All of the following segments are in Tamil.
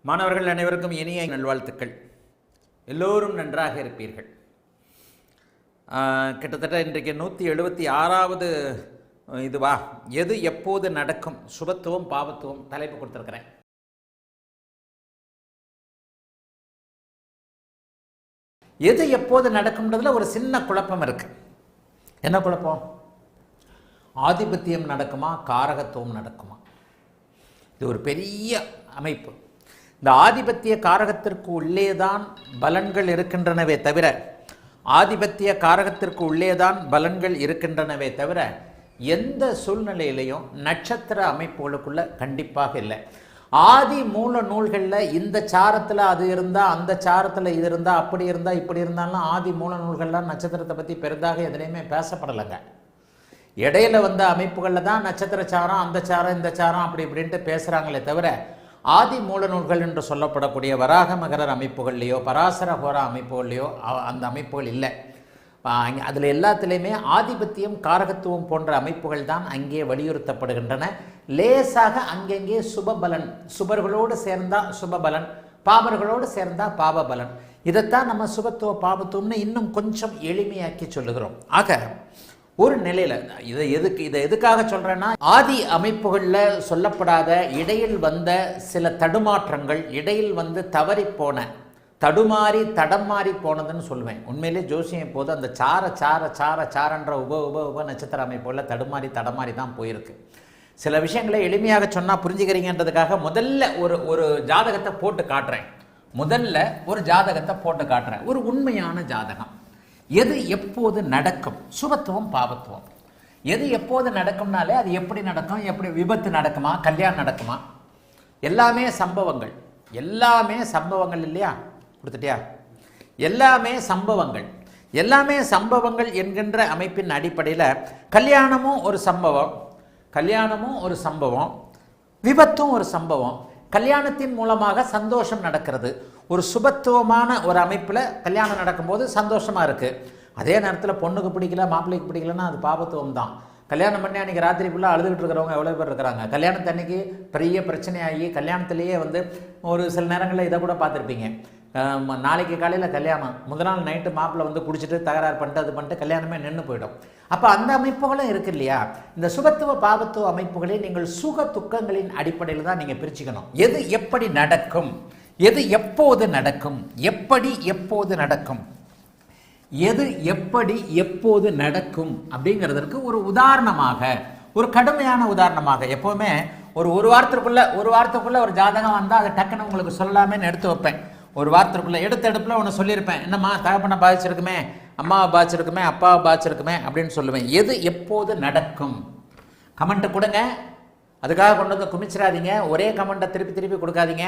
மாணவர்கள் அனைவருக்கும் இனிய நல்வாழ்த்துக்கள். எல்லோரும் நன்றாக இருப்பீர்கள். கிட்டத்தட்ட இன்றைக்கு 176வது இதுவா எது எப்போது நடக்கும், சுபத்துவம் பாவத்துவம் தலைப்பு கொடுத்துருக்கிறேன். எது எப்போது நடக்கும்ன்றதுல ஒரு சின்ன குழப்பம் இருக்கு. என்ன குழப்பம்? ஆதிபத்தியம் நடக்குமா, காரகத்துவம் நடக்குமா? இது ஒரு பெரிய அமைப்பு. இந்த ஆதிபத்திய காரகத்திற்கு உள்ளேதான் பலன்கள் இருக்கின்றனவே தவிர, ஆதிபத்திய காரகத்திற்கு உள்ளேதான் பலன்கள் இருக்கின்றனவே தவிர எந்த சூழ்நிலையிலையும் நட்சத்திர அமைப்புகளுக்குள்ள கண்டிப்பாக இல்லை. ஆதி மூல நூல்களில் இந்த சாரத்தில் அது இருந்தால், அந்த சாரத்தில் இது இருந்தால், அப்படி இருந்தால், இப்படி இருந்தாலும் ஆதி மூல நூல்கள்லாம் நட்சத்திரத்தை பற்றி பெரிதாக எதுலேயுமே பேசப்படலைங்க. இடையில வந்த அமைப்புகளில் தான் நட்சத்திர சாரம், அந்த சாரம், இந்த சாரம் அப்படி இப்படின்ட்டு பேசுகிறாங்களே தவிர ஆதி மூல நூல்கள் என்று சொல்லப்படக்கூடிய வராக மகரர் அமைப்புகள்லையோ பராசர ஹோரா அமைப்புகள்லையோ அந்த அமைப்புகள் இல்லை. அதில் எல்லாத்துலேயுமே ஆதிபத்தியம் காரகத்துவம் போன்ற அமைப்புகள் தான் அங்கே வலியுறுத்தப்படுகின்றன. லேசாக அங்கங்கே சுபபலன், சுபர்களோடு சேர்ந்தால் சுபபலன், பாபர்களோடு சேர்ந்தால் பாபபலன். இதைத்தான் நம்ம சுபத்துவ பாபத்துவம்னு இன்னும் கொஞ்சம் எளிமையாக்கி சொல்லுகிறோம். ஆக ஒரு நிலையில் இதை எதுக்காக சொல்கிறேன்னா, ஆதி அமைப்புகளில் சொல்லப்படாத இடையில் வந்த சில தடுமாற்றங்கள், இடையில் வந்து தவறி போன, தடுமாறி தடம் மாறி போனதுன்னு சொல்லுவேன். உண்மையிலே ஜோசியம் போது அந்த சாரன்ற உப நட்சத்திர அமைப்புகளில் தடமாறி தான் போயிருக்கு. சில விஷயங்களை எளிமையாக சொன்னால் புரிஞ்சுக்கிறீங்கன்றதுக்காக முதல்ல ஒரு ஜாதகத்தை போட்டு காட்டுறேன். ஒரு உண்மையான ஜாதகம். எது எப்போது நடக்கும், சுபத்துவம் பாவத்துவம். எது எப்போது நடக்கும்னாலே அது எப்படி நடக்கும், எப்படி விபத்து நடக்குமா, கல்யாணம் நடக்குமா, எல்லாமே சம்பவங்கள் இல்லையா? கொடுத்துட்டியா? எல்லாமே சம்பவங்கள் என்கின்ற அமைப்பின் அடிப்படையில் கல்யாணமும் ஒரு சம்பவம், விபத்தும் ஒரு சம்பவம். கல்யாணத்தின் மூலமாக சந்தோஷம் நடக்கிறது. ஒரு சுபத்துவமான ஒரு அமைப்பில் கல்யாணம் நடக்கும்போது சந்தோஷமாக இருக்குது. அதே நேரத்தில் பொண்ணுக்கு பிடிக்கல, மாப்பிள்ளைக்கு பிடிக்கலன்னா அது பாபத்துவம் தான். கல்யாணம் பண்ணி அன்றைக்கி ராத்திரி ஃபுல்லாக அழுதுகிட்டு இருக்கிறவங்க எவ்வளோ பேர் இருக்கிறாங்க. கல்யாணத்தன்னைக்கு பெரிய பிரச்சனையாகி கல்யாணத்துலேயே வந்து ஒரு சில நேரங்களில் இதை கூட பார்த்துருப்பீங்க. நாளைக்கு காலையில் கல்யாணம், முதல் நாள் நைட்டு மாப்பிள்ளை வந்து குடிச்சிட்டு தகராறு பண்ணிட்டு கல்யாணமே நின்று போயிடும். அப்போ அந்த அமைப்புகளும் இருக்கு இல்லையா? இந்த சுபத்துவ பாவத்துவ அமைப்புகளை நீங்கள் சுக துக்கங்களின் அடிப்படையில் தான் நீங்கள் பிரிச்சுக்கணும். எது எப்படி நடக்கும், எது எப்போது நடக்கும், எப்படி எப்போது நடக்கும், எது எப்படி எப்போது நடக்கும் அப்படிங்கிறதுக்கு ஒரு உதாரணமாக, ஒரு கடுமையான உதாரணமாக, எப்போவுமே ஒரு வாரத்துக்குள்ள ஒரு ஜாதகம் வந்தால் அதை டக்குன்னு உங்களுக்கு சொல்லாமேன்னு எடுத்து வைப்பேன். ஒரு வாரத்திற்குள்ளே எடுப்பில் ஒன்று சொல்லியிருப்பேன். என்னம்மா தகப்பனை பாதிச்சிருக்குமே, அம்மாவை பாதிச்சிருக்குமே, அப்பாவை பாதிச்சிருக்குமே அப்படின்னு சொல்லுவேன். எது எப்போது நடக்கும் கமெண்ட்டு கொடுங்க. அதுக்காக கொண்டு வந்து குமிச்சிடாதீங்க. ஒரே கமெண்ட்டை திருப்பி கொடுக்காதீங்க.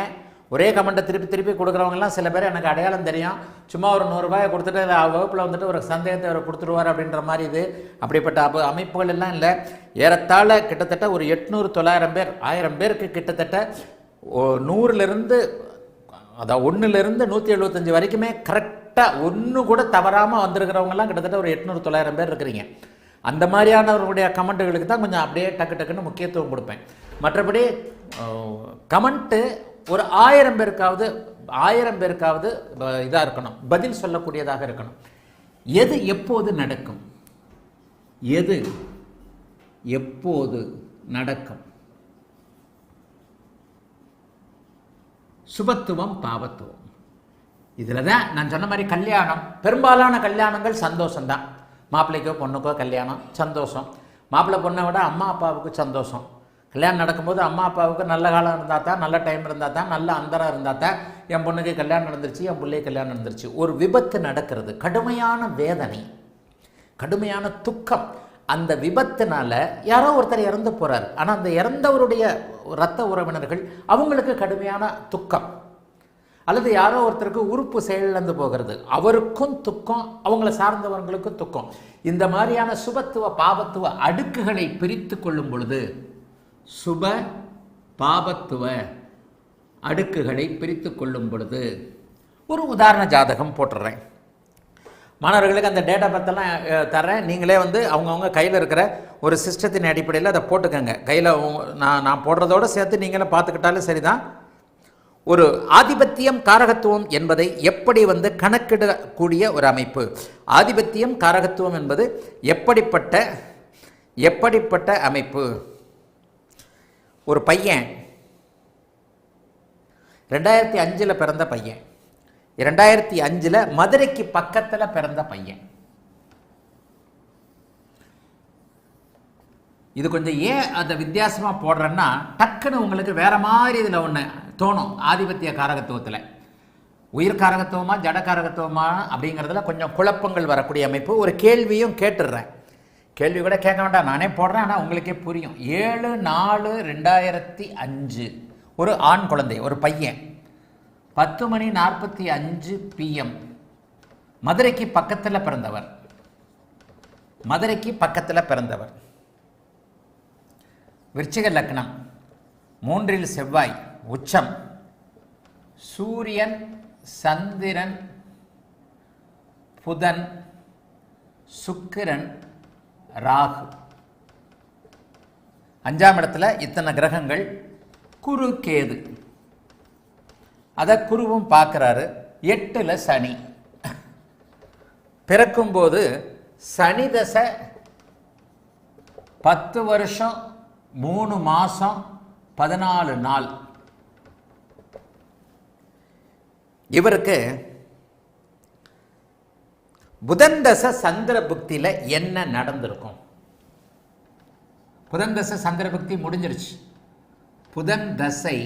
ஒரே கமெண்ட்டை திருப்பி கொடுக்குறவங்கலாம் சில பேர் எனக்கு அடையாளம் தெரியும். சும்மா ஒரு 100 ரூபாயை கொடுத்துட்டு வகுப்பில் வந்துட்டு ஒரு சந்தேகத்தை அவர் கொடுத்துருவார் அப்படின்ற மாதிரி. இது அப்படிப்பட்ட அமைப்புகள் எல்லாம் இல்லை. ஏறத்தாழ கிட்டத்தட்ட ஒரு 800 900 பேர் 1000 பேருக்கு கிட்டத்தட்ட 100லிருந்து, அதான் 1லிருந்து 175 வரைக்குமே கரெக்டாக ஒன்று கூட தவறாமல் வந்திருக்கிறவங்கலாம் கிட்டத்தட்ட ஒரு 800 900 பேர் இருக்கிறீங்க. அந்த மாதிரியானவர்களுடைய கமெண்ட்டுகளுக்கு தான் கொஞ்சம் அப்படியே டக்குன்னு முக்கியத்துவம் கொடுப்பேன். மற்றபடி கமெண்ட்டு ஒரு 1000 பேருக்காவது இதாக இருக்கணும், பதில் சொல்லக்கூடியதாக இருக்கணும். எது எப்போது நடக்கும், எது எப்போது நடக்கும், சுபத்துவம் பாவத்துவம். இதில் தான் நான் சொன்ன மாதிரி கல்யாணம், பெரும்பாலான கல்யாணங்கள் சந்தோஷம்தான். மாப்பிள்ளைக்கோ பொண்ணுக்கோ கல்யாணம் சந்தோஷம். மாப்பிள்ளை பொண்ணை விட அம்மா அப்பாவுக்கு சந்தோஷம். கல்யாணம் நடக்கும்போது அம்மா அப்பாவுக்கு நல்ல காலம் இருந்தால் தான், நல்ல டைம் இருந்தால் தான், நல்ல அந்தரம் இருந்தால் தான் என் பொண்ணுக்கு கல்யாணம் நடந்துருச்சு, என் பிள்ளைக்கு கல்யாணம் நடந்துருச்சு. ஒரு விபத்து நடக்கிறது, கடுமையான வேதனை, கடுமையான துக்கம். அந்த விபத்துனால யாரோ ஒருத்தர் இறந்து போகிறார். ஆனால் அந்த இறந்தவருடைய இரத்த உறவினர்கள் அவங்களுக்கு கடுமையான துக்கம். அல்லது யாரோ ஒருத்தருக்கு உறுப்பு செயலிழந்து போகிறது, அவருக்கும் துக்கம், அவங்கள சார்ந்தவர்களுக்கும் துக்கம். இந்த மாதிரியான சுபத்துவ பாபத்துவ அடுக்குகளை பிரித்து கொள்ளும் பொழுது, சுப பாபத்துவ அடுக்குகளை பிரித்து கொள்ளும் பொழுது ஒரு உதாரண ஜாதகம் போட்டுடுறேன். மாணவர்களுக்கு அந்த டேட்டா பற்றெல்லாம் தரேன். நீங்களே வந்து அவங்கவுங்க கையில் இருக்கிற ஒரு சிஸ்டத்தின் அடிப்படையில் அதை போட்டுக்கோங்க. கையில் நான் போடுறதோடு சேர்த்து நீங்களே பார்த்துக்கிட்டாலும் சரிதான். ஒரு ஆதிபத்தியம் காரகத்துவம் என்பதை எப்படி வந்து கணக்கிடக்கூடிய ஒரு அமைப்பு. ஆதிபத்தியம் காரகத்துவம் என்பது எப்படிப்பட்ட அமைப்பு. ஒரு பையன் 2005 பிறந்த பையன், 2005 மதுரைக்கு பக்கத்தில் பிறந்த பையன். இது கொஞ்சம் ஏன் அதை வித்தியாசமாக போடுறேன்னா, டக்குன்னு உங்களுக்கு வேற மாதிரி இதில் ஒன்று தோணும். ஆதிபத்திய காரகத்துவத்தில் உயிர் காரகத்துவமா ஜட காரகத்துவமா அப்படிங்கிறதுல கொஞ்சம் குழப்பங்கள் வரக்கூடிய அமைப்பு. ஒரு கேள்வியும் கேட்டுடுறேன், கேள்வி கூட கேட்க வேண்டாம், நானே போடுறேன், ஆனால் உங்களுக்கே புரியும். 7/4/2005 ஒரு ஆண் குழந்தை, ஒரு பையன், 10:45 PM, மதுரைக்கு பக்கத்தில் பிறந்தவர். விருச்சிக லக்னம், 3 செவ்வாய், உச்சம், சூரியன், சந்திரன், புதன், சுக்கிரன், ராகு. 5ஆம் இடத்துல இத்தனை கிரகங்கள், குரு கேது, அதை குருவும் பார்க்குறாரு. 8ல் சனி. பிறக்கும்போது சனி தசை 10 வருஷம் 3 மாதம் 14 நாள். இவருக்கு புதன் தசை சந்திர புக்தியில் என்ன நடந்திருக்கும்? புதன் தசை சந்திர புக்தி முடிஞ்சிருச்சு. புதன் தசை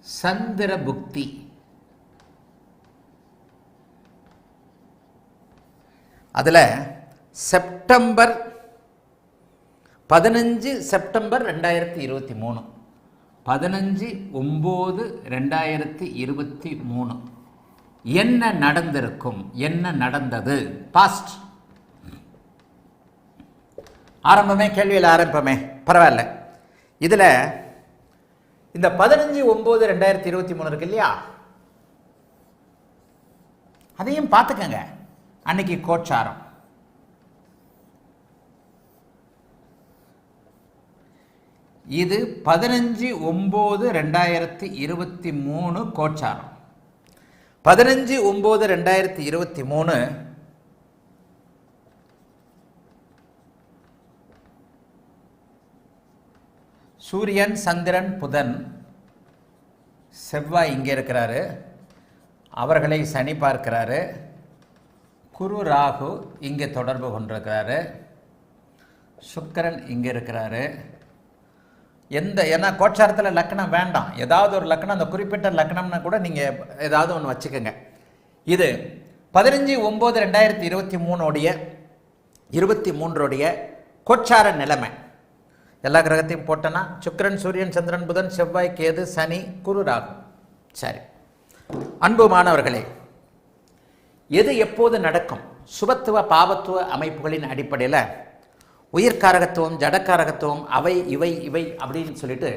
சந்திர புக்தி அதில் செப்டம்பர் 15 செப்டம்பர் 2023, 15/9/2023 என்ன நடந்திருக்கும்? என்ன நடந்தது? பாஸ்ட். ஆரம்பமே கேள்வியில் ஆரம்பமே பரவாயில்ல. இதில் இந்த 15/9/2023 இருக்கு இல்லையா, அதையும் பார்த்துக்கங்க. அன்னைக்கு கோச்சாரம். இது 15/9/2023 கோச்சாரம். 15/9/2023 சூரியன், சந்திரன், புதன், செவ்வாய் இங்கே இருக்கிறாரு, அவர்களை சனி பார்க்கிறாரு. குரு ராகு இங்கே தொடர்பு கொண்டிருக்கிறாரு. சுக்கிரன் இங்கே இருக்கிறாரு. ஏன்னா கோச்சாரத்தில் லக்னம் வேண்டாம், ஏதாவது ஒரு லக்னம், அந்த குறிப்பிட்ட லக்னம்னா கூட நீங்கள் ஏதாவது ஒன்று வச்சுக்கோங்க. இது 15/9/2023 கோச்சார நிலைமை. எல்லா கிரகத்தையும் போட்டோன்னா சுக்கிரன், சூரியன், சந்திரன், புதன், செவ்வாய், கேது, சனி, குரு, ராகு. சரி, அன்பு மாணவர்களே, எது எப்போது நடக்கும்? சுபத்துவ பாவத்துவ அமைப்புகளின் அடிப்படையில் உயிர்காரகத்துவம், ஜடக்காரகத்துவம், அவை இவை இவை அப்படின்னு சொல்லிட்டு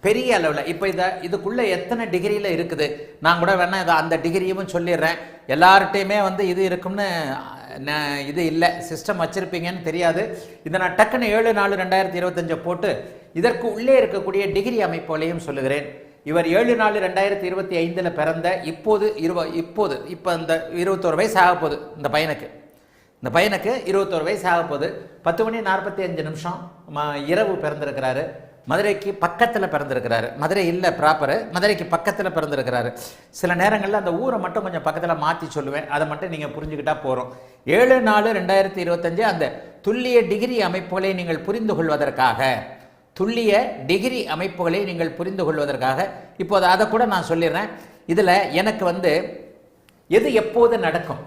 பெரிய அளவில் இப்போ இதுக்குள்ளே எத்தனை டிகிரியில் இருக்குது, நான் கூட வேணா இதை அந்த டிகிரியும் சொல்லிடுறேன். எல்லார்ட்டையுமே இது இருக்கும்னு இது இல்லை, சிஸ்டம் வச்சுருப்பீங்கன்னு தெரியாது. இதை நான் டக்குன்னு 7/4/2025 போட்டு இதற்கு உள்ளே இருக்கக்கூடிய டிகிரி அமைப்புகளையும் சொல்லுகிறேன். இவர் 7/4/2025 பிறந்த இப்போ இந்த 21 வயசு ஆக போகுது. இந்த பையனுக்கு 21 வயசு ஆக போகுது. 10:45 இரவு பிறந்திருக்கிறாரு. மதுரைக்கு பக்கத்தில் பிறந்திருக்கிறாரு. மதுரை இல்லை ப்ராப்பரு, மதுரைக்கு பக்கத்தில் பிறந்திருக்கிறாரு. சில நேரங்களில் அந்த ஊரை மட்டும் கொஞ்சம் பக்கத்தில் மாற்றி சொல்லுவேன், அதை மட்டும் நீங்கள் புரிஞ்சுக்கிட்டா போகிறோம். 7/4/2025 அந்த துல்லிய டிகிரி அமைப்புகளை நீங்கள் புரிந்து கொள்வதற்காக இப்போது அதை கூட நான் சொல்லிடுறேன். இதில் எனக்கு எது எப்போது நடக்கும்?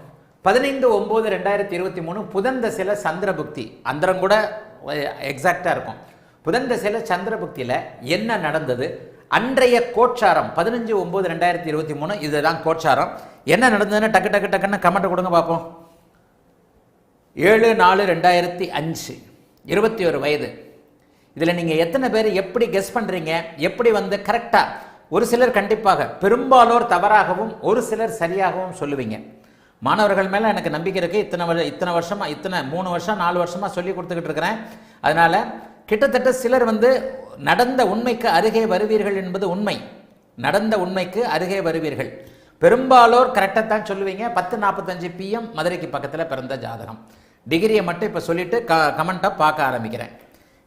15/9/2023 புதன் தசையில் சந்திர புக்தி, அந்தரம் கூட எக்ஸாக்டாக இருக்கும். புதன் தசையில் சந்திர புக்தியில் என்ன நடந்தது? அன்றைய கோச்சாரம் 15/9/2023 இதுதான் கோச்சாரம். என்ன நடந்ததுன்னு டக்குன்னு கமெண்ட் கொடுங்க பார்ப்போம். 7/4/2005, 21 வயது. இதில் நீங்கள் எத்தனை பேர் எப்படி கெஸ் பண்ணுறீங்க? எப்படி கரெக்டாக? ஒரு சிலர் கண்டிப்பாக, பெரும்பாலோர் தவறாகவும் ஒரு சிலர் சரியாகவும் சொல்லுவீங்க. மாணவர்கள் மேலே எனக்கு நம்பிக்கை இருக்குது. இத்தனை வருஷமாக 3 வருஷம் 4 வருஷமாக சொல்லி கொடுத்துக்கிட்டு இருக்கிறேன். அதனால் கிட்டத்தட்ட சிலர் நடந்த உண்மைக்கு அருகே வருவீர்கள் என்பது உண்மை. நடந்த உண்மைக்கு அருகே வருவீர்கள். பெரும்பாலோர் கரெக்டாக தான் சொல்லுவீங்க. 10:45 PM மதுரைக்கு பக்கத்தில் பிறந்த ஜாதகம். டிகிரியை மட்டும் இப்போ சொல்லிட்டு கமெண்ட்டை பார்க்க ஆரம்பிக்கிறேன்.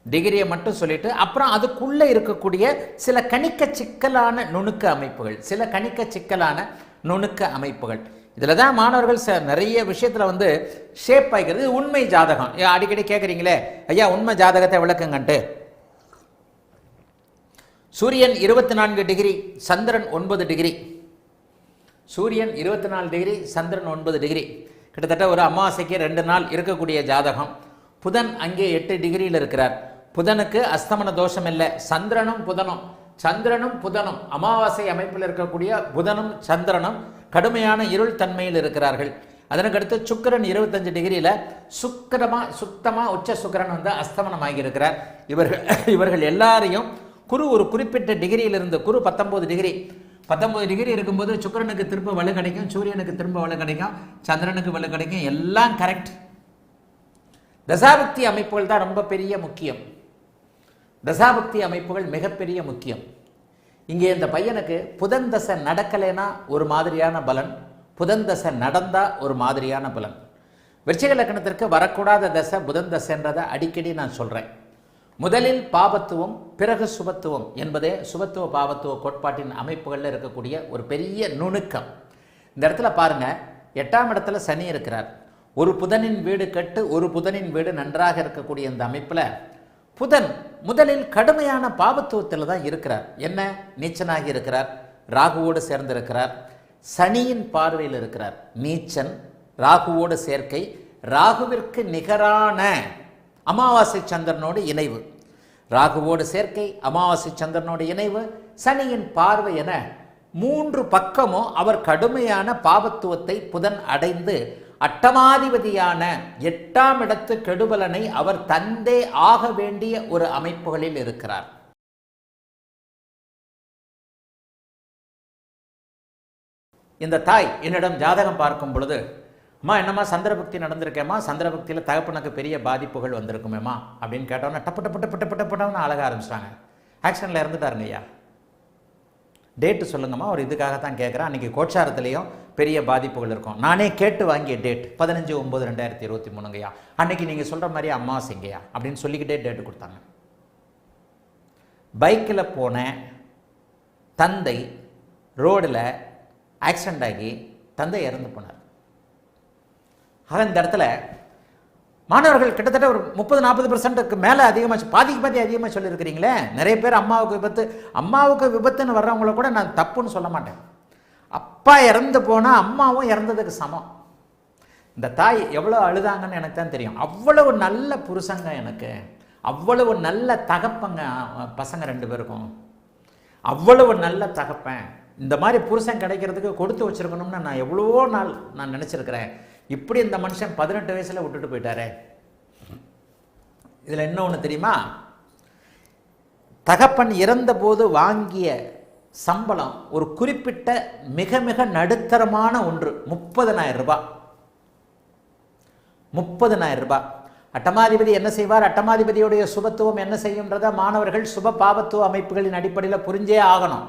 டிகிரியை மட்டும் சொல்லிட்டு அப்புறம் அதுக்குள்ளே இருக்கக்கூடிய சில கணிக்க சிக்கலான நுணுக்க அமைப்புகள் இதில் தான் மாணவர்கள் நிறைய விஷயத்தில் ஷேப் ஆகிக்கிறது. உண்மை ஜாதகம் அடிக்கடி கேட்குறீங்களே, ஐயா உண்மை ஜாதகத்தை விளக்குங்கன்ட்டு. சூரியன் 24 டிகிரி, சந்திரன் 9 டிகிரி. சூரியன் 24 டிகிரி, சந்திரன் 9 டிகிரி. கிட்டத்தட்ட ஒரு அமாவாசைக்கு 2 நாள் இருக்கக்கூடிய ஜாதகம். புதன் அங்கே 8 டிகிரியில் இருக்கிறார். புதனுக்கு அஸ்தமன தோஷம் இல்லை. சந்திரனும் புதனும் அமாவாசை அமைப்பில் இருக்கக்கூடிய புதனும் சந்திரனும் கடுமையான இருள் தன்மையில் இருக்கிறார்கள். அதற்கடுத்து சுக்கிரன் 25 டிகிரியில் சுத்தமாக உச்ச சுக்கிரன் அஸ்தமனம் ஆகியிருக்கிறார். இவர்கள் எல்லாரையும் குரு ஒரு குறிப்பிட்ட டிகிரியிலிருந்து, குரு 19 டிகிரி இருக்கும்போது சுக்கிரனுக்கு திரும்ப வலு கிடைக்கும், சூரியனுக்கு திரும்ப வலு கிடைக்கும், சந்திரனுக்கு வலு கிடைக்கும், எல்லாம் கரெக்ட். தசாபக்தி அமைப்புகள் தான் ரொம்ப பெரிய முக்கியம். தசாபக்தி அமைப்புகள் மிகப்பெரிய முக்கியம். இங்கே இந்த பையனுக்கு புதன் தசை நடக்கலைன்னா ஒரு மாதிரியான பலன், புதன் தசை நடந்தா ஒரு மாதிரியான பலன். விருச்சிக லக்னத்திற்கு வரக்கூடாத தசை புதன் தசைன்றதை அடிக்கடி நான் சொல்கிறேன். முதலில் பாபத்துவம், பிறகு சுபத்துவம் என்பதே சுபத்துவ பாபத்துவ கோட்பாட்டின் அமைப்புகளில் இருக்கக்கூடிய ஒரு பெரிய நுணுக்கம். இந்த இடத்துல பாருங்க, 8ஆம் இடத்துல சனி இருக்கிறார். ஒரு புதனின் வீடு கெட்டு ஒரு புதனின் வீடு நன்றாக இருக்கக்கூடிய இந்த அமைப்பில் புதன் முதலில் கடுமையான பாபத்துவத்தில் தான் இருக்கிறார். என்ன, நீச்சனாகி இருக்கிறார், ராகுவோடு சேர்ந்திருக்கிறார், சனியின் பார்வையில் இருக்கிறார். நீச்சன், ராகுவோடு சேர்க்கை, ராகுவிற்கு நிகரான அமாவாசை சந்திரனோடு இணைவு, ராகுவோடு சேர்க்கை, அமாவாசை சந்திரனோடு இணைவு, சனியின் பார்வை என 3 பக்கமும் அவர் கடுமையான பாபத்துவத்தை புதன் அடைந்து அட்டமாதிபதியான 8ஆம் இடத்து கெடுபலனை அவர் தந்தே ஆக வேண்டிய ஒரு அமைப்புகளில் இருக்கிறார். இந்த தாய் என்னிடம் ஜாதகம் பார்க்கும் பொழுது, அம்மா என்னம்மா சந்திரபக்தி நடந்திருக்கேம்மா, சந்திரபக்தியில் தகப்பனுக்கு பெரிய பாதிப்புகள் வந்திருக்குமேம்மா அப்படின்னு கேட்டோன்னா டப்பன்னு அழக ஆரம்பிச்சிட்டாங்க. ஆக்சிடென்ட்ல இறந்துட்டாருங்க ஐயா, டேட்டு சொல்லுங்கம்மா, அவர் இதுக்காகத்தான் கேட்குறேன். அன்றைக்கி கோச்சாரத்துலேயும் பெரிய பாதிப்புகள் இருக்கும். நானே கேட்டு வாங்கிய டேட் 15/9/2023ங்கய்யா, அன்னைக்கு நீங்கள் சொல்கிற மாதிரி அம்மாவாசைங்கய்யா அப்படின்னு சொல்லிக்கிட்டே டேட்டு கொடுத்தாங்க. பைக்கில் போன தந்தை ரோடில் ஆக்சிடெண்ட் ஆகி தந்தை இறந்து போனார். ஆக இந்த இடத்துல மாணவர்கள் கிட்டத்தட்ட ஒரு 30-40% மேலே அதிகமாக, பாதி அதிகமாக சொல்லியிருக்கிறீங்களே. நிறைய பேர் அம்மாவுக்கு விபத்துன்னு வர்றவங்கள கூட நான் தப்புன்னு சொல்ல மாட்டேன். அப்பா இறந்து போனால் அம்மாவும் இறந்ததுக்கு சமம். இந்த தாய் எவ்வளோ அழுதாங்கன்னு எனக்கு தான் தெரியும். அவ்வளவு நல்ல புருஷங்க எனக்கு, அவ்வளவு நல்ல தகப்பங்க பசங்க 2 பேருக்கும், அவ்வளவு நல்ல தகப்பன். இந்த மாதிரி புருஷன் கிடைக்கிறதுக்கு கொடுத்து வச்சிருக்கணும்னு நான் எவ்வளவோ நாள் நான் நினச்சிருக்கிறேன். இப்படி இந்த மனுஷன் 18 வயசில் விட்டுட்டு போயிட்டாரே. இதில் இன்னொன்று தெரியுமா, தகப்பன் இறந்த போது வாங்கிய சம்பளம் ஒரு குறிப்பிட்ட மிக மிக நடுத்தரமான ஒன்று, 30,000 ரூபாய். 30,000 ரூபாய். அட்டமாதிபதி என்ன செய்வார், அட்டமாதிபதியுடைய சுபத்துவம் என்ன செய்யும்ன்றத மாணவர்கள் சுப பாபத்துவ அமைப்புகளின் அடிப்படையில் புரிஞ்சே ஆகணும்.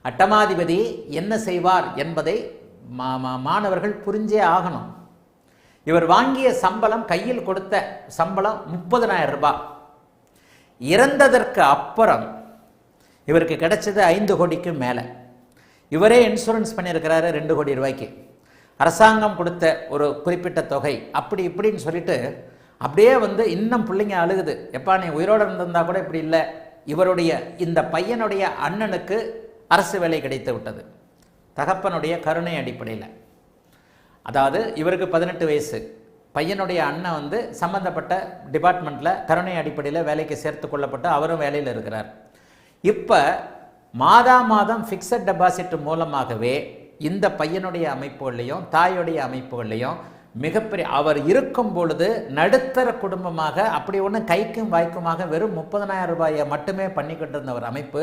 அட்டமாதிபதி என்ன செய்வார் என்பதை மாணவர்கள் புரிஞ்சே ஆகணும். இவர் வாங்கிய சம்பளம், கையில் கொடுத்த சம்பளம் 30,000 ரூபாய். இறந்ததற்கு அப்புறம் இவருக்கு கிடைச்சது 5 கோடிக்கும் மேலே. இவரே இன்சூரன்ஸ் பண்ணியிருக்கிறாரு 2 கோடி ரூபாய்க்கு. அரசாங்கம் கொடுத்த ஒரு குறிப்பிட்ட தொகை, அப்படி இப்படின்னு சொல்லிட்டு அப்படியே இன்னும் பிள்ளைங்க அழுகுது. எப்பா நீ உயிரோடு இருந்திருந்தா கூட இப்படி இல்லை. இவருடைய இந்த பையனுடைய அண்ணனுக்கு அரசு வேலை கிடைத்து விட்டது, தகப்பனுடைய கருணை அடிப்படையில். அதாவது இவருக்கு 18 வயசு, பையனுடைய அண்ணன் சம்பந்தப்பட்ட டிபார்ட்மெண்ட்டில் கருணை அடிப்படையில் வேலைக்கு சேர்த்து கொள்ளப்பட்டு அவரும் வேலையில் இருக்கிறார். இப்போ மாதம் ஃபிக்ஸட் டெபாசிட் மூலமாகவே இந்த பையனுடைய அமைப்புகள்லையும் தாயுடைய அமைப்புகள்லையும் மிகப்பெரிய, அவர் இருக்கும் பொழுது நடுத்தர குடும்பமாக அப்படி ஒன்று கைக்கும் வாய்க்குமாக வெறும் 30,000 ரூபாயை மட்டுமே பண்ணிக்கிட்டு இருந்த ஒரு அமைப்பு.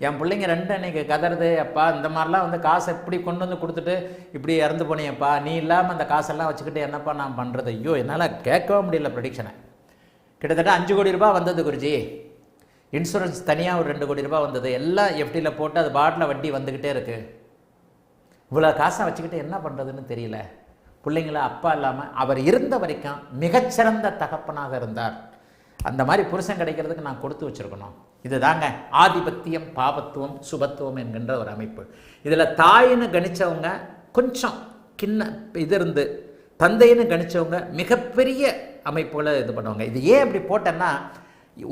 என் பிள்ளைங்க 2 அன்னைக்கு கதறது, அப்பா இந்த மாதிரிலாம் காசை இப்படி கொண்டு கொடுத்துட்டு இப்படி இறந்து போனியப்பா, நீ இல்லாமல் அந்த காசெல்லாம் வச்சுக்கிட்டு என்னப்பா நான் பண்ணுறது, ஐயோ என்னால் கேட்கவே முடியல ப்ரெடிக்ஷனை. கிட்டத்தட்ட 5 கோடி ரூபாய் வந்தது குருஜி. இன்சூரன்ஸ் தனியாக ஒரு 2 கோடி ரூபாய் வந்தது. எல்லாம் எஃப்டியில் போட்டு அது பாட்டில் வட்டி வந்துக்கிட்டே இருக்குது. இவ்வளோ காசை வச்சுக்கிட்டு என்ன பண்ணுறதுன்னு தெரியல. பிள்ளைங்கள அப்பா இல்லாமல் அவர் இருந்த வரைக்கும் மிகச்சிறந்த தகப்பனாக இருந்தார். அந்த மாதிரி புருஷன் கிடைக்கிறதுக்கு நான் கொடுத்து வச்சுருக்கணும். இது தாங்க ஆதிபத்தியம், பாபத்துவம், சுபத்துவம் என்கின்ற ஒரு அமைப்பு. இதில் தாயின்னு கணித்தவங்க கொஞ்சம் இது இருந்து, தந்தைன்னு கணித்தவங்க மிகப்பெரிய அமைப்புகளை இது பண்ணுவாங்க. இது ஏன் அப்படி போட்டேன்னா,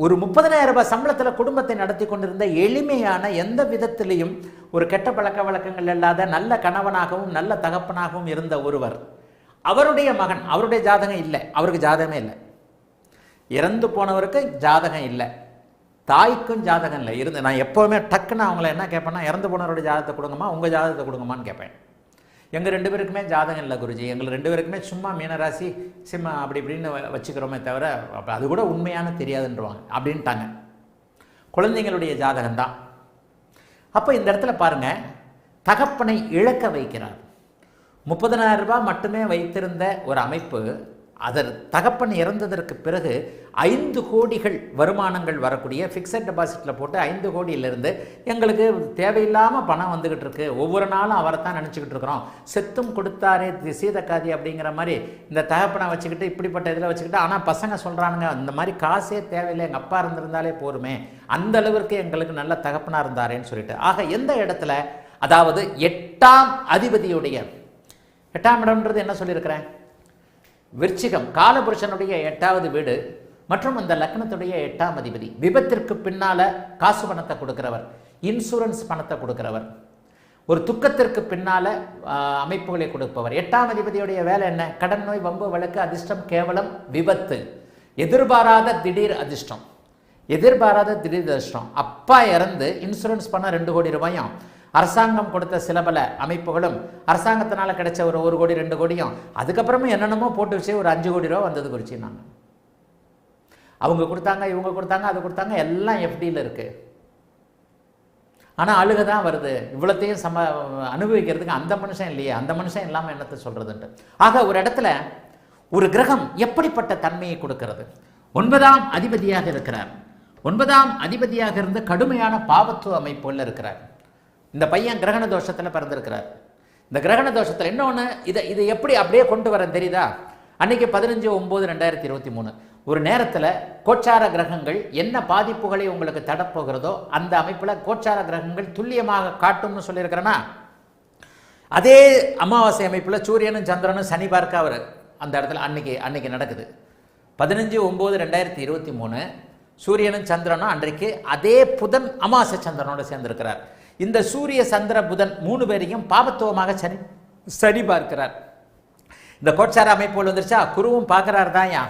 ஒரு 30,000 ரூபாய் சம்பளத்தில் குடும்பத்தை நடத்தி கொண்டிருந்த எளிமையான, எந்த விதத்திலையும் ஒரு கெட்ட பழக்க வழக்கங்கள் இல்லாத நல்ல கணவனாகவும் நல்ல தகப்பனாகவும் இருந்த ஒருவர், அவருடைய மகன், அவருடைய ஜாதகம் இல்லை, அவருக்கு ஜாதகமே இல்லை, இறந்து போனவருக்கு ஜாதகம் இல்லை, தாய்க்கும் ஜாதகம் இல்லை இருந்து. நான் எப்போவுமே டக்குன்னு அவங்கள என்ன கேட்பேன்னா, இறந்து போனவருடைய ஜாதகத்தை கொடுங்கம்மா, உங்கள் ஜாதகத்தை கொடுங்கம்மான்னு கேட்பேன். எங்கள் 2 பேருக்குமே ஜாதகம் இல்லை குருஜி, எங்கள் 2 பேருக்குமே சும்மா மீனராசி சிம்ம அப்படி இப்படின்னு வச்சுக்கிறோமே தவிர அப்போ அது கூட உண்மையான தெரியாதுன்றவாங்க அப்படின்ட்டாங்க. குழந்தைங்களுடைய ஜாதகம் தான். அப்போ இந்த இடத்துல பாருங்கள், தகப்பனை இழக்க வைக்கிறார். 30,000 ரூபாய் மட்டுமே வைத்திருந்த ஒரு அமைப்பு, அதர் தகப்பன் இறந்ததற்கு பிறகு 5 கோடிகள் வருமானங்கள் வரக்கூடிய ஃபிக்ஸட் டெபாசிட்டில் போட்டு 5 கோடியிலிருந்து எங்களுக்கு தேவையில்லாமல் பணம் வந்துக்கிட்டு இருக்கு, ஒவ்வொரு நாளும் அவரை தான் நினச்சிக்கிட்டு இருக்கிறோம், செத்தும் கொடுத்தாரே சீதக்காதி அப்படிங்கிற மாதிரி இந்த தகப்பனை வச்சுக்கிட்டு இப்படிப்பட்ட இதில் வச்சுக்கிட்டு, ஆனால் பசங்க சொல்கிறானுங்க இந்த மாதிரி காசே தேவையில்லை, எங்கள் அப்பா இருந்திருந்தாலே போருமே, அந்த அளவிற்கு எங்களுக்கு நல்ல தகப்பனாக இருந்தாரேன்னு சொல்லிட்டு. ஆக எந்த இடத்துல, அதாவது 8ஆம் அதிபதியுடைய 8ஆம் இடம்ன்றது என்ன சொல்லியிருக்கிறேன், விருச்சிகம், காலபுருஷனுடைய 8வது வீடு மற்றும் அந்த லக்னத்துடைய 8ஆம் அதிபதி, விபத்திற்கு பின்னால காசு பணத்தை கொடுக்கிறவர், இன்சூரன்ஸ் பணத்தை கொடுக்கிறவர், ஒரு துக்கத்திற்கு பின்னால அமைப்புகளை கொடுப்பவர். 8ஆம் அதிபதியுடைய வேலை என்ன, கடன், நோய், வம்பு, வழக்கு, அதிர்ஷ்டம், கேவலம், விபத்து, எதிர்பாராத திடீர் அதிர்ஷ்டம், எதிர்பாராத திடீர் அதிர்ஷ்டம். அப்பா இறந்து இன்சூரன்ஸ் பண்ண 2 கோடி ரூபாயும், அரசாங்கம் கொடுத்த சில பல அமைப்புகளும், அரசாங்கத்தினால கிடைச்ச ஒரு 1 கோடி 2 கோடியும், அதுக்கப்புறமும் என்னென்னமோ போட்டு வச்சு ஒரு 5 கோடி ரூபா வந்தது குறித்து நான். அவங்க கொடுத்தாங்க, இவங்க கொடுத்தாங்க, அது கொடுத்தாங்க, எல்லாம் எஃப்டியில் இருக்குது. ஆனால் அழுக தான் வருது, இவ்வளோத்தையும் அனுபவிக்கிறதுக்கு அந்த மனுஷன் இல்லையே, அந்த மனுஷன் இல்லாமல் என்னத்தை சொல்கிறதுன்ட்டு. ஆக ஒரு இடத்துல ஒரு கிரகம் எப்படிப்பட்ட தன்மையை கொடுக்கிறது, 9ஆம் அதிபதியாக இருக்கிறார். 9ஆம் அதிபதியாக இருந்து கடுமையான பாவத்துவ அமைப்புள்ள இருக்கிறார். இந்த பையன் கிரகண தோஷத்தில் பிறந்திருக்கிறார். இந்த கிரகண தோஷத்தில் இன்னொன்று, இதை எப்படி அப்படியே கொண்டு வரேன் தெரியுதா, அன்னைக்கு 15/9/2023 ஒரு நேரத்தில் கோச்சார கிரகங்கள் என்ன பாதிப்புகளை உங்களுக்கு தடப்போகிறதோ அந்த அமைப்பில் கோச்சார கிரகங்கள் துல்லியமாக காட்டும்னு சொல்லியிருக்கிறேன்னா, அதே அமாவாசை அமைப்பில் சூரியனும் சந்திரனும் சனி பார்க்க அவர் அந்த இடத்துல அன்னைக்கு நடக்குது. 15/9/2023 சூரியனும் சந்திரனும் அன்றைக்கு அதே புதன் அமாவாசை சந்திரனோட சேர்ந்திருக்கிறார். இந்த சூரிய சந்திர புதன் 3 பேரையும் பாபத்துவமாக சனி பார்க்கிறார். இந்த கோட்சார அமைப்புகள் வந்துருச்சா, குருவும் பார்க்கிறார் தான்.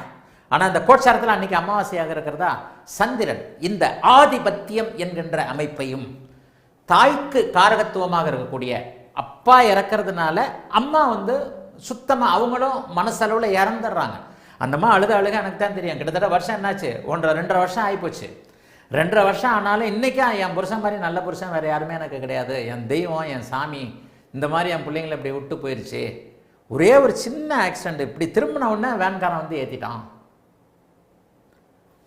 ஆனால் இந்த கோட்சாரத்தில் அன்னைக்கு அமாவாசையாக இருக்கிறதா சந்திரன் இந்த ஆதிபத்தியம் என்கின்ற அமைப்பையும், தாய்க்கு காரகத்துவமாக இருக்கக்கூடிய அப்பா இறக்கிறதுனால அம்மா சுத்தமாக அவங்களும் மனசளவில் இறந்துடுறாங்க. அந்தம்மா அழுக எனக்கு தான் தெரியும். கிட்டத்தட்ட வருஷம் என்னாச்சு, 1.5-2.5 வருஷம் ஆகிப்போச்சு. 2.5 வருஷம் ஆனாலும் இன்றைக்கும் என் புருஷன் மாதிரி நல்ல புருஷன் வேறு யாருமே எனக்கு கிடையாது, என் தெய்வம், என் சாமி இந்த மாதிரி என் பிள்ளைங்களை இப்படி விட்டு போயிடுச்சு. ஒரே ஒரு சின்ன ஆக்சிடென்ட், இப்படி திரும்பின உடனே வேன்காரன் ஏற்றிட்டான்.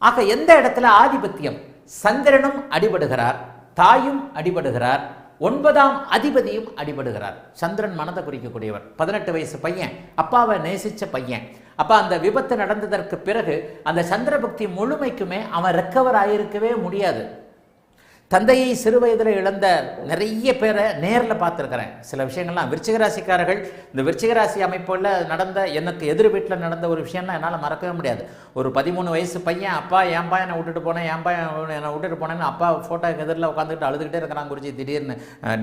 ஆக எந்த இடத்துல ஆதிபத்தியம், சந்திரனும் அடிபடுகிறார், தாயும் அடிபடுகிறார், 9ஆம் அதிபதியும் அடிபடுகிறார். சந்திரன் மனதை குறிக்கக்கூடியவர், 18 வயசு பையன், அப்பாவை நேசித்த பையன். அப்போ அந்த விபத்து நடந்ததற்கு பிறகு அந்த சந்திரபக்தி முழுமைக்குமே அவன் ரெக்கவர் ஆகியிருக்கவே முடியாது. தந்தையை சிறு வயதில் இழந்த நிறைய பேரை நேரில் பார்த்துருக்கிறேன். சில விஷயங்கள்லாம் விருச்சிகராசிக்காரர்கள், இந்த விருச்சிகராசி அமைப்பில் நடந்த, எனக்கு எதிர் வீட்டில் நடந்த ஒரு விஷயம்னா என்னால் மறக்கவே முடியாது. ஒரு 13 வயசு பையன், அப்பா என் பையனை விட்டுட்டு போனேன், என் பையன் என்னை விட்டுட்டு போனேன்னு அப்பா ஃபோட்டோக்கு எதிரில் உட்காந்துக்கிட்டு அழுதுகிட்டே இருக்கிறான் குருஜி. திடீர்னு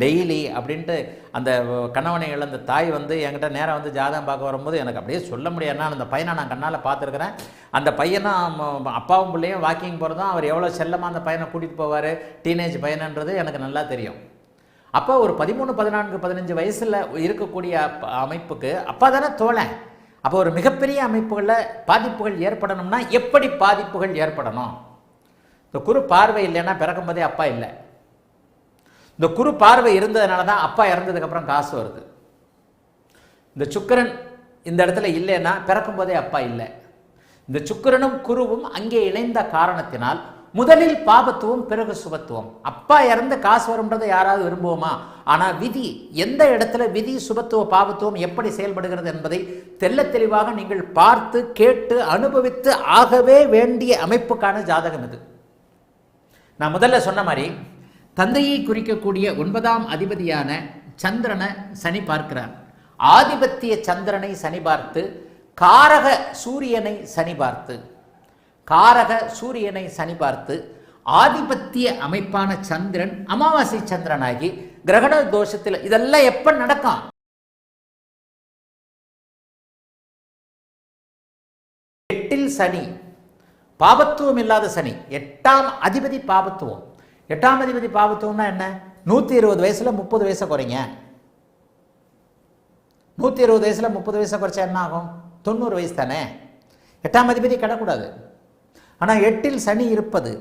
டெய்லி அப்படின்ட்டு அந்த கணவனை இழந்த தாய் என்கிட்ட நேரம் ஜாதகம் பார்க்க வரும்போது எனக்கு அப்படியே சொல்ல முடியாது. அந்த பையனை நான் கண்ணால் பார்த்துருக்கிறேன். அந்த பையனும் அப்பாவும் பிள்ளையும் வாக்கிங் போகிறதும், அவர் எவ்வளோ செல்லமாக அந்த பையனை கூட்டிகிட்டு போவார், டீனேஜ் பையனன்றது எனக்கு நல்லா தெரியும். அப்போ ஒரு 13, 14, 15 வயசில் இருக்கக்கூடிய அமைப்புக்கு அப்பா தானே தோழன். அப்போ ஒரு மிகப்பெரிய அமைப்புகளில் பாதிப்புகள் ஏற்படணும்னா எப்படி பாதிப்புகள் ஏற்படணும்? இந்த குரு பார்வை இல்லைன்னா பிறக்கும் போதே அப்பா இல்லை. இந்த குரு பார்வை இருந்ததுனால தான் அப்பா இறந்ததுக்கப்புறம் காசு வருது. இந்த சுக்கிரன் இந்த இடத்துல இல்லைன்னா பிறக்கும் போதே அப்பா இல்லை. இந்த சுக்கிரனும் குருவும் அங்கே இணைந்த காரணத்தினால் முதலில் பாபத்துவம் பிறகு சுபத்துவம். அப்பா இறந்து காசு வரும்ன்றதை யாராவது விரும்புவோமா? ஆனால் விதி எந்த இடத்துல விதி சுபத்துவ பாபத்துவம் எப்படி செயல்படுகிறது என்பதை தெல்ல தெளிவாக நீங்கள் பார்த்து கேட்டு அனுபவித்து ஆகவே வேண்டிய அமைப்புக்கான ஜாதகம் இது. நான் முதல்ல சொன்ன மாதிரி தந்தையை குறிக்கக்கூடிய 9ஆம் அதிபதியான சந்திரனை சனி பார்க்கிறார். ஆதிபத்திய சந்திரனை சனி பார்த்து காரக சூரியனை சனி பார்த்து ஆதிபத்திய அமைப்பான சந்திரன் அமாவாசை சந்திரனாகி கிரகண தோஷத்தில் இதெல்லாம் எப்ப நடக்கும்? எட்டில் சனி, பாபத்துவம் இல்லாத சனி, 8ஆம் அதிபதி பாபத்துவம். 8ஆம் அதிபதி பாபத்துவம்னா என்ன? 120 வயசுல 30 வயசை குறைங்க. 120 வயசுல 30 வயசை குறைச்சா என்ன ஆகும்? 90 வயசு தானே. 8ஆம் அதிபதி கிடக்கூடாது. ஆனால் 8இல் சனி இருப்பது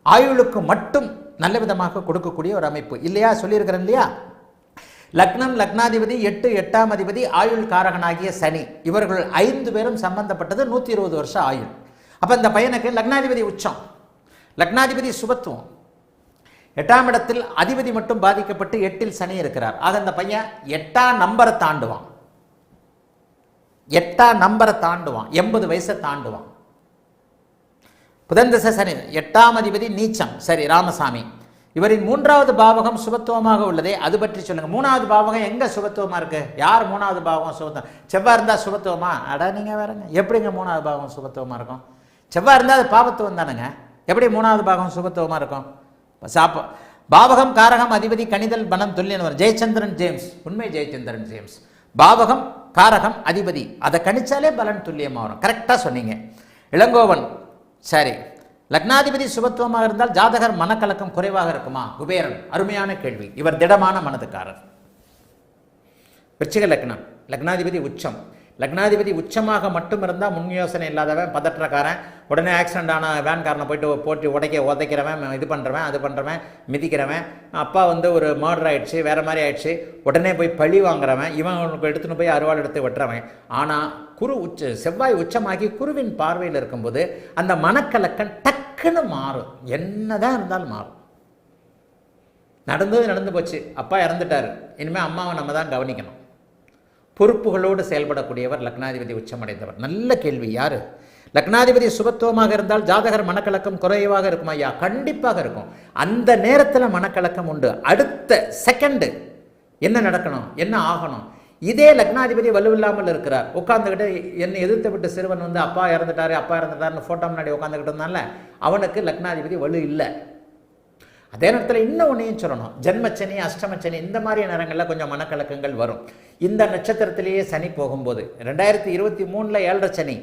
ஆயுளுக்கு மட்டும் நல்ல விதமாக கொடுக்கக்கூடிய ஒரு அமைப்பு இல்லையா? சொல்லியிருக்கிறேன் இல்லையா? லக்னம், லக்னாதிபதி, 8, 8ஆம் அதிபதி, ஆயுள் காரகனாகிய சனி, இவர்கள் 5 பேரும் சம்பந்தப்பட்டது 120 வருஷம் ஆயுள். அப்போ இந்த பையனுக்கு லக்னாதிபதி உச்சம், லக்னாதிபதி சுபத்துவம், 8ஆம் இடத்தில் அதிபதி மட்டும் பாதிக்கப்பட்டு 8இல் சனி இருக்கிறார். ஆக இந்த பையன் 8ஆம் நம்பரை தாண்டுவான், 8ஆம் நம்பரை தாண்டுவான், 80 வயசை தாண்டுவான். புதன் திசை சனி, 8ஆம் அதிபதி நீச்சம். சரி, ராமசாமி, இவரின் 3வது பாவகம் சுபத்துவமாக உள்ளதே, அது பற்றி சொல்லுங்க. 3வது பாவகம் எங்க சுபத்துவமா இருக்கு? யார் 3வது பாவகம் சுபத்துவம்? செவ்வாய் இருந்தா சுபத்துவமா? அட நீங்க வேறங்க, எப்படிங்க 3வது பாவகம் சுபத்துவமா இருக்கும்? செவ்வாய் இருந்தா அது பாவத்துவம் தானுங்க. எப்படி 3வது பாவகம் சுபத்துவமா இருக்கும்? பாவகம் காரகம் அதிபதி கணிதல் பலம் துல்லியன் வரும். ஜெயச்சந்திரன் ஜேம்ஸ், உண்மை ஜெயச்சந்திரன் ஜேம்ஸ். பாவகம் காரகம் அதிபதி, அதை கணிச்சாலே பலன் துல்லியமாக வரும். கரெக்டாக சொன்னீங்க இளங்கோவன். சரி, லக்னாதிபதி சுபத்துவமாக இருந்தால் ஜாதகர் மனக்கலக்கம் குறைவாக இருக்குமா? குபேரன், அருமையான கேள்வி. இவர் திடமான மனதுக்காரர். விருச்சிக லக்னம், லக்னாதிபதி உச்சம். லக்னாதிபதி உச்சமாக மட்டும் இருந்தால் முன் யோசனை இல்லாதவன், பதற்றக்காரன், உடனே ஆக்சிடென்ட் ஆன வேன்காரனை போட்டு உதைக்கிறவன், இது பண்ணுறவன், அது பண்ணுறவன், மிதிக்கிறவன், அப்பா ஒரு மர்டர் ஆயிடுச்சு, வேறு மாதிரி ஆயிடுச்சு, உடனே போய் பழி வாங்குறவன், இவன் எடுத்துன்னு போய் அருவாள் எடுத்து வெட்டுறவன். ஆனால் செவ்வாய் உச்சமாகி குருவின் பார்வையில் இருக்கும்போது அந்த மனக்கலக்கம் டக்குன்னு மாறும். என்னதான் இருந்தாலும் மாறும். நடந்து போச்சு, அப்பா இறந்துட்டார், இனிமேல் அம்மாவை நம்ம தான் கவனிக்கணும். பொறுப்புகளோடு செயல்படக்கூடியவர் லக்னாதிபதி உச்சமடைந்தவர். நல்ல கேள்வி. யாரு? லக்னாதிபதி சுபத்துவமாக இருந்தால் ஜாதகர் மனக்கலக்கம் குறைவாக இருக்குமா? ஐயா, கண்டிப்பாக இருக்கும். அந்த நேரத்தில் மனக்கலக்கம் உண்டு. அடுத்த செகண்டு என்ன நடக்கணும், என்ன ஆகணும்? இதே லக்னாதிபதி வலுவில்லாமல் இருக்கிறார், உட்காந்துக்கிட்டு என்னை எதிர்த்து விட்டு சிறுவன் அப்பா இறந்துட்டாருன்னு ஃபோட்டோ முன்னாடி உட்காந்துக்கிட்டு இருந்தால அவனுக்கு லக்னாதிபதி வலு இல்லை. அதே நேரத்தில் இன்னும் ஒன்றையும் சொல்லணும், ஜென்மச்சனி, அஷ்டமச்சனி, இந்த மாதிரி நேரங்களில் கொஞ்சம் மனக்கலக்கங்கள் வரும். இந்த நட்சத்திரத்திலேயே சனி போகும்போது 2023 7.5 சனி,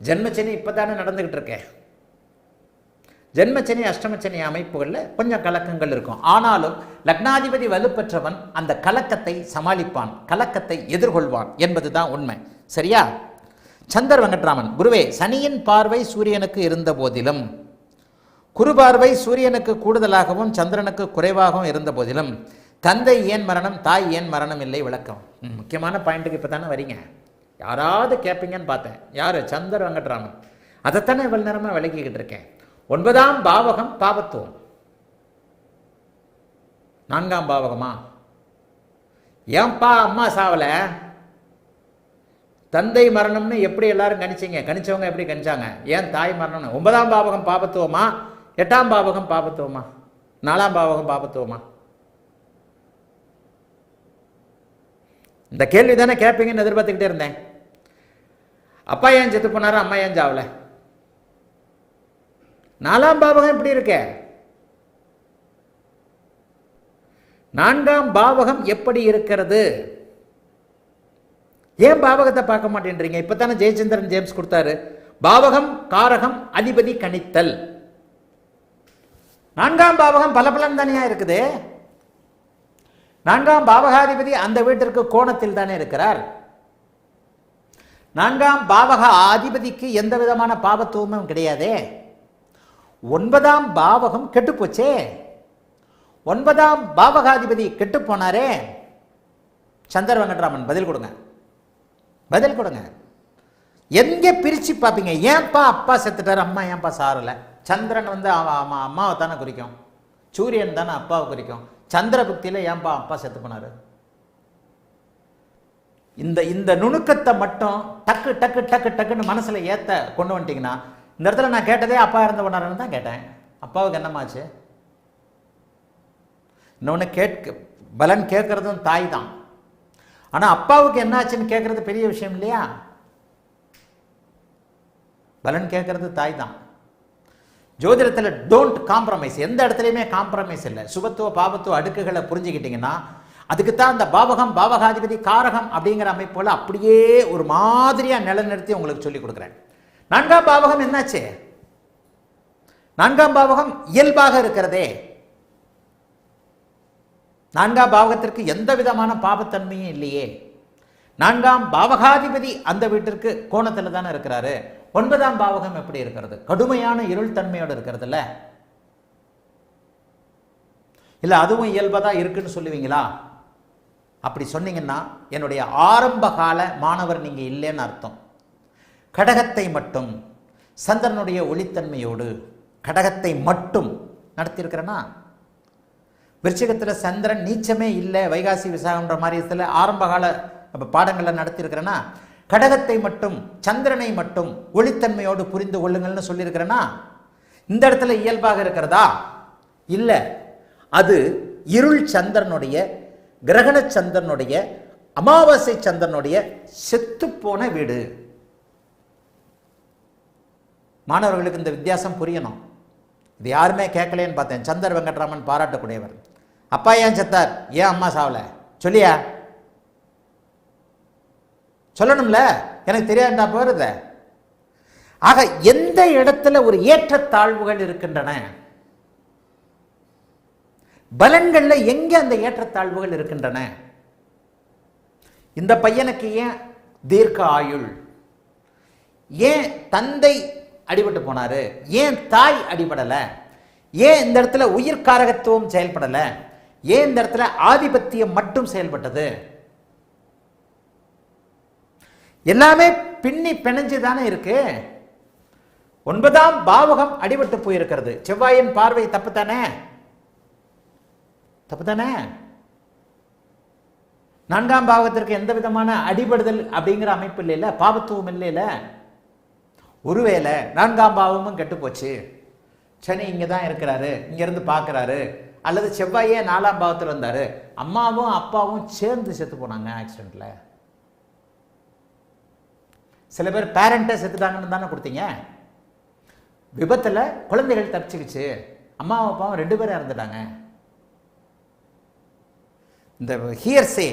ஜென்மச்சனி இப்போ தானே நடந்துக்கிட்டு இருக்கேன். ஜென்மச்சனி அஷ்டமச்சனி அமைப்புகளில் கொஞ்சம் கலக்கங்கள் இருக்கும். ஆனாலும் லக்னாதிபதி வலுப்பெற்றவன் அந்த கலக்கத்தை சமாளிப்பான், கலக்கத்தை எதிர்கொள்வான் என்பது தான் உண்மை. சரியா? சந்தர் வெங்கட்ராமன், குருவே, சனியின் பார்வை சூரியனுக்கு இருந்த போதிலும் குரு பார்வை சூரியனுக்கு கூடுதலாகவும் சந்திரனுக்கு குறைவாகவும் இருந்த போதிலும் தந்தை ஏன் மரணம், தாய் ஏன் மரணம் இல்லை? விளக்கம். முக்கியமான பாயிண்ட்டுக்கு இப்போ தானே வரீங்க. யாராவது கேட்பீங்கன்னு பார்த்தேன். யார்? சந்தர் வெங்கட்ராமன். அதைத்தானே இவ்வளவு நேரமாக விளக்கிக்கிட்டு இருக்கேன். 9ஆம் பாவகம் பாவத்துவம், 4ஆம் பாவகமா? ஏன்பா அம்மா சாவல, தந்தை மரணம்னு எப்படி எல்லாரும் கணிச்சிங்க? கணிச்சவங்க எப்படி கணிச்சாங்க? ஏன் தாய் மரணம்னு? 9ஆம் பாவகம் பாவத்துவமா, 8ஆம் பாவகம் பாவத்துவமா, 4ஆம் பாவகம் பாவத்துவமா? இந்த கேள்வி தானே கேட்பீங்கன்னு எதிர்பார்த்துக்கிட்டே இருந்தேன். அப்பா ஏன் செத்து போனாரு, அம்மா ஏன் சாவல? 4ஆம் பாவகம் எப்படி இருக்க? 4ஆம் பாவகம் எப்படி இருக்கிறது? ஏன் பாவகத்தை பார்க்க மாட்டேன்றீங்க? இப்பதானே ஜெயச்சந்திரன் ஜேம்ஸ் கொடுத்தாரு. பாவகம் காரகம் அதிபதி கணித்தல். 4ஆம் பாவகம் பல பலன் தானே இருக்குது. 4ஆம் பாவகாதிபதி அந்த வீட்டிற்கு கோணத்தில் தானே இருக்கிறார். 4ஆம் பாவக அதிபதிக்கு எந்த விதமான பாவத்துவமும் கிடையாதே. 9ஆம் பாவகம் கெட்டு போச்சே. 9ஆம் பாவகாதிபதி கெட்டு போனாரே. சந்தர் வெங்கட்ராமன் பதில் கொடுங்க, பதில் கொடுங்க. எங்கே பிரித்து பார்ப்பீங்க? ஏன்பா அப்பா செத்துட்டார், அம்மா ஏன்பா சாரலை? சந்திரன் வந்து அம்மாவை தானே குறிக்கும், சூரியன் தானே அப்பாவை குறிக்கும். சந்திர புக்தியில் ஏன்பா அப்பா செத்து போனார்? இந்த நுணுக்கத்தை மட்டும் டக்கு டக்கு டக்கு டக்குன்னு மனசில் ஏற்ற கொண்டு வந்துட்டீங்கன்னா, இந்த இடத்துல நான் கேட்டதே அப்பா இறந்து போனாருன்னு தான் கேட்டேன். அப்பாவுக்கு என்னமாச்சு? இன்னொன்று பலன் கேட்கறதும் தாய் தான். ஆனால் அப்பாவுக்கு என்னாச்சுன்னு கேட்கறது பெரிய விஷயம் இல்லையா? பலன் கேட்கறது தாய் தான். ஜோதிடத்தில் டோன்ட் காம்ப்ரமைஸ். எந்த இடத்துலையுமே காம்ப்ரமைஸ் இல்லை. சுபத்துவ பாபத்துவ அடுக்குகளை புரிஞ்சுக்கிட்டீங்கன்னா, அதுக்கு தான் அந்த பாவகம் பாவகாதிபதி காரகம் அப்படிங்கிற அமைப்புல அப்படியே ஒரு மாதிரியாக நிலைநிறுத்தி உங்களுக்கு சொல்லி கொடுக்குறேன். 4ஆம் பாவகம் என்னாச்சு? 4ஆம் பாவகம் இயல்பாக இருக்கிறதே. 4ஆம் பாவகத்திற்கு எந்த விதமான பாவத்தன்மையும் இல்லையே. 4ஆம் பாவகாதிபதி அந்த வீட்டிற்கு கோணத்தில் தானே இருக்கிறாரு. 9ஆம் பாவகம் எப்படி இருக்கிறது? கடுமையான இருள் தன்மையோடு இருக்கிறது இல்ல? இல்லை அதுவும் இயல்பதா இருக்குன்னு சொல்லுவீங்களா? அப்படி சொன்னீங்கன்னா என்னுடைய ஆரம்ப கால மாணவர் நீங்க இல்லைன்னு அர்த்தம். கடகத்தை மட்டும் சந்திரனுடைய ஒளித்தன்மையோடு கடகத்தை மட்டும் நடத்தியிருக்கிறேன்னா, விருச்சிகத்தில் சந்திரன் நீச்சமே இல்லை, வைகாசி விசாகம்ன்ற மாதிரி ஆரம்ப கால பாடங்களை நடத்தியிருக்கிறேன்னா, கடகத்தை மட்டும் சந்திரனை மட்டும் ஒளித்தன்மையோடு புரிந்து கொள்ளுங்கள்னு சொல்லியிருக்கிறேன்னா, இந்த இடத்துல இயல்பாக இருக்கிறதா? இல்லை, அது இருள் சந்திரனுடைய, கிரகண சந்திரனுடைய, அமாவாசை சந்திரனுடைய செத்துப்போன வீடு. மாணவர்களுக்கு இந்த வித்தியாசம் புரியணும். இது யாருமே கேட்கலேன்னு பார்த்தேன். சந்தர் வெங்கட்ராமன் பாராட்டக்கூடியவர். அப்பா ஏன் செத்தார், ஏன் அம்மா சாவல சொல்லியா? சொல்லணும்ல, எனக்கு தெரியாதுடா போயிருத. ஆக எந்த இடத்துல ஒரு ஏற்றத்தாழ்வுகள் இருக்கின்றன, பலன்கள்ல எங்க அந்த ஏற்றத்தாழ்வுகள் இருக்கின்றன? இந்த பையனுக்கு ஏன் தீர்க்க ஆயுள், ஏன் தந்தை அடிபட்டு போனாரு, ஏன் தாய் அடிபடல, ஏன் இந்த இடத்துல உயிர்காரகத்துவம் செயல்படல, ஏன் இந்த இடத்துல ஆதிபத்தியம் மட்டும் செயல்பட்டது? எல்லாமே பின்னி பிணைஞ்சு தானே இருக்கு. 9ஆம் பாவகம் அடிபட்டு போயிருக்கிறது. செவ்வாயின் பார்வை தப்பு தானே? தப்பு தானே? 4ஆம் பாவகத்திற்கு எந்த விதமான அடிபடுதல் அப்படிங்கிற அமைப்பு இல்லைல்ல, பாவத்துவம் இல்லைல்ல. ஒருவேளை 4ஆம் பாவமும் கெட்டு போச்சு, சனி இங்கே தான் இருக்கிறாரு, இங்கேருந்து பார்க்குறாரு, அல்லது செவ்வாயே 4ஆம் பாவத்தில் வந்தார், அம்மாவும் அப்பாவும் சேர்ந்து செத்து போனாங்க ஆக்சிடெண்ட்டில். சில பேர் பேரண்ட்டை செத்துட்டாங்கன்னு தானே கொடுத்தீங்க. விபத்தில் குழந்தைகள் தப்பிச்சுக்கிச்சு, அம்மாவும் அப்பாவும் 2 பேரும் இறந்துட்டாங்க. இந்த ஹியர்சே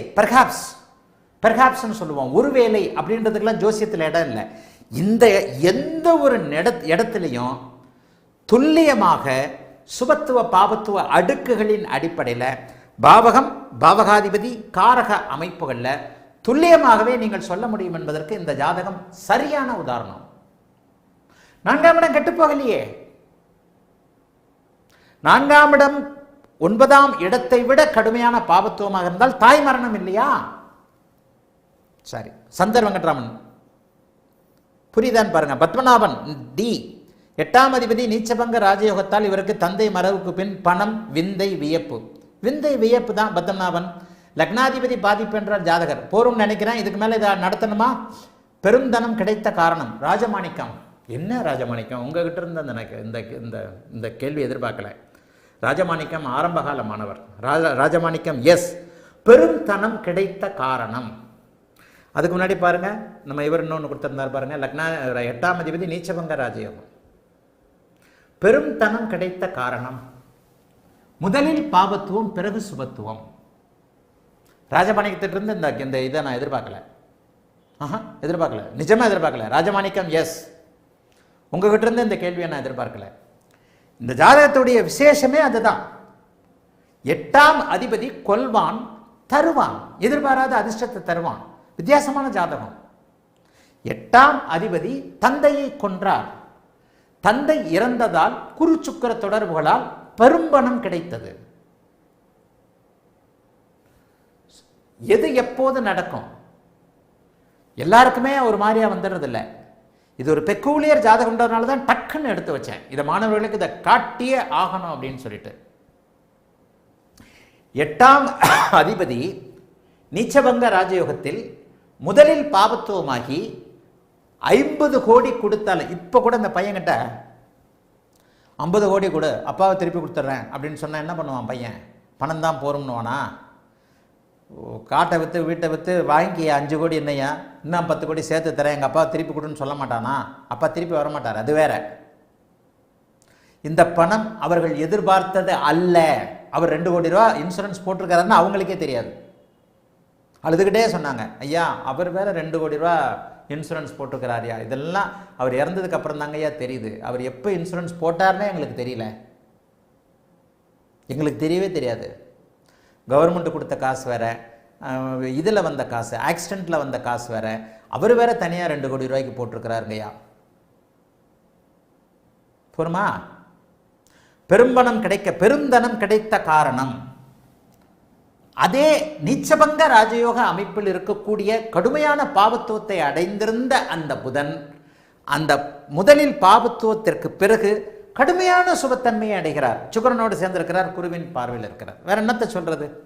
பெர்ஹாப்ஸ்னு சொல்லுவோம், ஒருவேளை அப்படின்றதுக்கெல்லாம் ஜோசியத்தில் இடம் இல்லை. இந்த எந்த ஒரு இடத்துலையும் துல்லியமாக சுபத்துவ பாபத்துவ அடுக்குகளின் அடிப்படையில் பாவகம் பாவகாதிபதி காரக அமைப்புகளில் துல்லியமாகவே நீங்கள் சொல்ல முடியும் என்பதற்கு இந்த ஜாதகம் சரியான உதாரணம். 4ஆம் இடம் கெட்டு போகலையே. 4ஆம் இடம் 9ஆம் இடத்தை விட கடுமையான பாபத்துவமாக இருந்தால் தாய் மரணம் இல்லையா? சரி, சந்தர் வெங்கட்ராமன் புரியுதான் பாருங்க. பத்மநாபன் டி 8ஆம் அதிபதி நீச்சபங்க ராஜயோகத்தால் இவருக்கு தந்தை மறைவுக்கு பின் பணம் விந்தை வியப்பு. விந்தை வியப்பு தான் பத்மநாபன். லக்னாதிபதி பாதிப்பு என்றால் ஜாதகர் போரும் நினைக்கிறேன். இதுக்கு மேலே இதை நடத்தணுமா? பெருந்தனம் கிடைத்த காரணம் ராஜமாணிக்கம். என்ன ராஜமாணிக்கம்? உங்ககிட்ட இருந்து இந்த இந்த இந்த கேள்வி எதிர்பார்க்கல. ராஜமாணிக்கம் ஆரம்பகால மாணவர். ராஜமாணிக்கம் எஸ். பெருந்தனம் கிடைத்த காரணம். அதுக்கு முன்னாடி பாருங்க, நம்ம இவர் இன்னொன்று கொடுத்திருந்தார் பாருங்க, லக்னா 8ஆம் அதிபதி நீச்சபங்க ராஜயோகம். பெருந்தனம் கிடைத்த காரணம். முதலில் பாபத்துவம், பிறகு சுபத்துவம். ராஜமாணிக்கத்திலிருந்து இந்த இதை நான் எதிர்பார்க்கல. எதிர்பார்க்கல, நிஜமா எதிர்பார்க்கல. ராஜமாணிக்கம் எஸ். உங்ககிட்ட இருந்து இந்த கேள்வியை நான் எதிர்பார்க்கல. இந்த ஜாதகத்துடைய விசேஷமே அதுதான். 8ஆம் அதிபதி கொல்வான், தருவான், எதிர்பாராத அதிர்ஷ்டத்தை தருவான். வித்தியாசமான ஜாதகம். 8ஆம் அதிபதி தந்தையை கொன்றார். தந்தை இறந்ததால் குரு சுக்கிர தொடர்புகளால் பெரும்பணம் கிடைத்தது. எது எப்போது நடக்கும்? எல்லாருக்குமே ஒரு மாதிரியா வந்துடுறது இல்லை. இது ஒரு பெக்கூலியர் ஜாதகம்ன்றதுனால தான் டக்குன்னு எடுத்து வச்சேன். இதை மாணவர்களுக்கு இதை காட்டியே ஆகணும் அப்படின்னு சொல்லிட்டு. 8ஆம் அதிபதி நீச்சபங்க ராஜயோகத்தில் முதலில் பாபத்துவமாகி 50 கோடி கொடுத்தாலும், இப்போ கூட இந்த பையன்கிட்ட 50 கோடி கொடு, அப்பாவை திருப்பி கொடுத்துட்றேன் அப்படின்னு சொன்னால் என்ன பண்ணுவான் பையன்? பணம் தான் போரும்னுவானா? காட்டை விற்று வீட்டை விற்று வாங்கி 5 கோடி என்னையா, இன்னும் 10 கோடி சேர்த்து தரேன், எங்கள் அப்பாவை திருப்பி கொடுன்னு சொல்ல மாட்டானா? அப்பா திருப்பி வரமாட்டார், அது வேற. இந்த பணம் அவர்கள் எதிர்பார்த்தது அல்ல. அவர் 2 கோடி ரூபா இன்சூரன்ஸ் போட்டிருக்காருன்னு அவங்களுக்கே தெரியாது. அழுதுகிட்டே சொன்னாங்க, ஐயா அவர் வேற 2 கோடி ரூபா இன்சூரன்ஸ் போட்டிருக்கிறாரியா, இதெல்லாம் அவர் இறந்ததுக்கு அப்புறம் தாங்க ஐயா தெரியுது. அவர் எப்போ இன்சூரன்ஸ் போட்டார்னே எங்களுக்கு தெரியல, எங்களுக்கு தெரியவே தெரியாது. கவர்மெண்ட் கொடுத்த காசு வேற, இதில் வந்த காசு, ஆக்சிடெண்ட்டில் வந்த காசு வேற, அவர் வேற தனியாக 2 கோடி ரூபாய்க்கு போட்டிருக்கிறாருங்கய்யா. போருமா? பெரும்பணம் கிடைக்க, பெருந்தனம் கிடைத்த காரணம் அதே நீச்சபங்க ராஜயோக அமைப்பில் இருக்கக்கூடிய கடுமையான பாவத்துவத்தை அடைந்திருந்த அந்த புதன் அந்த முதலில் பாவத்துவத்திற்கு பிறகு கடுமையான சுபத்தன்மையை அடைகிறார். சுக்கிரனோடு சேர்ந்திருக்கிறார், குருவின் பார்வையில் இருக்கிறார். வேற என்னத்தை சொல்றது?